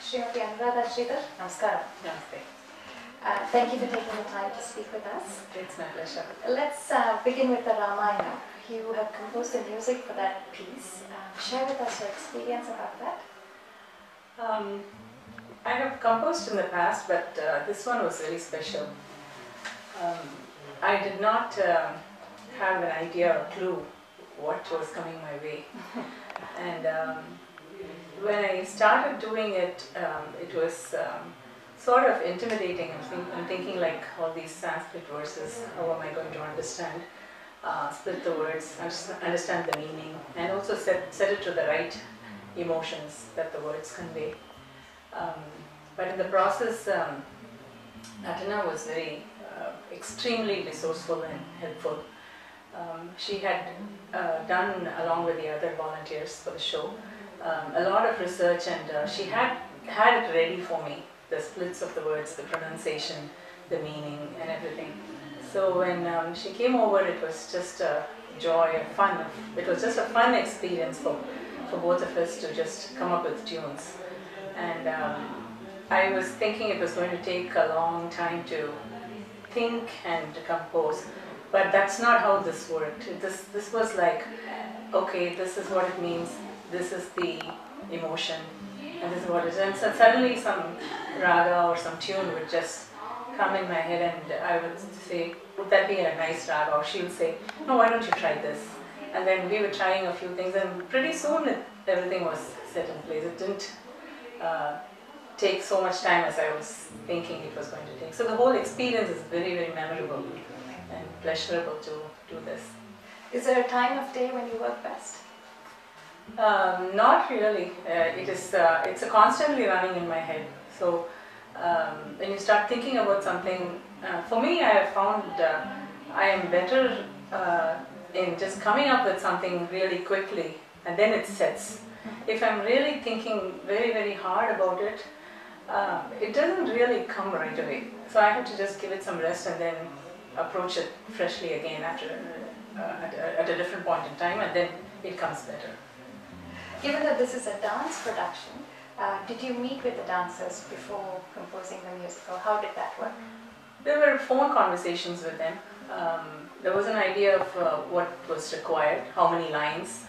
SS-Anuradha Sridhar. Namaskaram. Namaste. Thank you for taking the time to speak with us. It's my pleasure. Let's begin with the Ramayana. You have composed the music for that piece. Share with us your experience about that. I have composed in the past, but this one was very special. I did not have an idea or clue what was coming my way. And when I started doing it, it was sort of intimidating. I'm thinking like all these Sanskrit verses, how am I going to understand, split the words, understand the meaning, and also set it to the right emotions that the words convey. But in the process, Natana was very extremely resourceful and helpful. She had done, along with the other volunteers for the show, a lot of research, and she had it ready for me, the splits of the words, the pronunciation, the meaning, and everything. So when she came over, it was just a joy, a fun. It was just a fun experience for both of us to just come up with tunes. And I was thinking it was going to take a long time to think and to compose, but that's not how this worked. This was like, okay, this is what it means, this is the emotion, and this is what it is. And so suddenly some raga or some tune would just come in my head, and I would say, would that be a nice raga? Or she would say, no, why don't you try this? And then we were trying a few things, and pretty soon everything was set in place. It didn't take so much time as I was thinking it was going to take. So the whole experience is very, very memorable and pleasurable to do this. Is there a time of day when you work best? Not really. It's constantly running in my head. So when you start thinking about something, for me, I have found I am better in just coming up with something really quickly, and then it sets. If I'm really thinking very, very hard about it, it doesn't really come right away. So I have to just give it some rest and then approach it freshly again after at a different point in time, and then it comes better. Given that this is a dance production, did you meet with the dancers before composing the music, or how did that work? There were phone conversations with them. There was an idea of what was required, how many lines,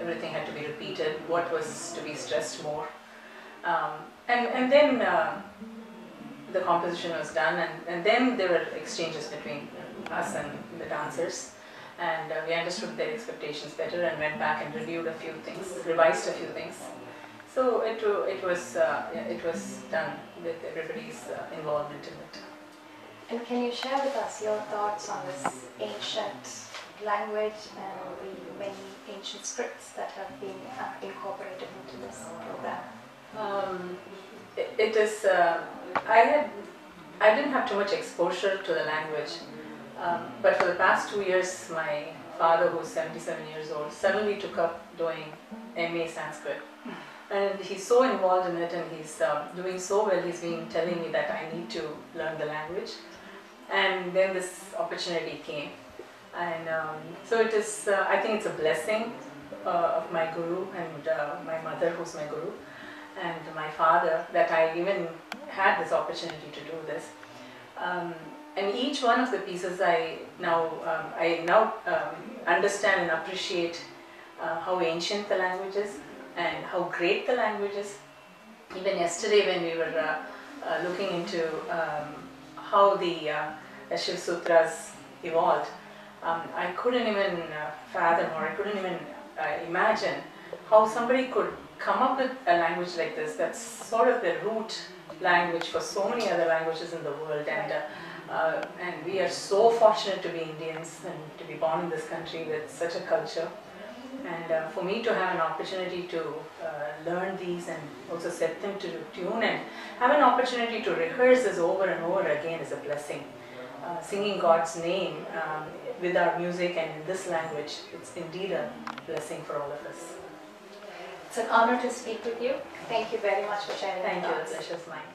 everything had to be repeated, what was to be stressed more. And then the composition was done, and then there were exchanges between us and the dancers, and we understood their expectations better and went back and reviewed a few things, revised a few things. So it was done with everybody's involvement in it. And can you share with us your thoughts on this ancient language and the many ancient scripts that have been incorporated into this program? It is. I didn't have too much exposure to the language, but for the past 2 years, my father, who's 77 years old, suddenly took up doing MA Sanskrit, and he's so involved in it, and he's doing so well. He's been telling me that I need to learn the language, and then this opportunity came, and so it is. I think it's a blessing of my guru and my mother, who's my guru, and my father, that I even had this opportunity to do this. And each one of the pieces I now understand and appreciate how ancient the language is and how great the language is. Even yesterday when we were looking into how the Shiv Sutras evolved, I couldn't even fathom, or I couldn't even imagine how somebody could come up with a language like this. That's sort of the root language for so many other languages in the world, and we are so fortunate to be Indians and to be born in this country with such a culture. And for me to have an opportunity to learn these and also set them to tune and have an opportunity to rehearse this over and over again is a blessing. Singing God's name with our music and in this language, it's indeed a blessing for all of us. It's an honor to speak with you. Thank you very much for sharing your thoughts. Thank you, the pleasure's mine.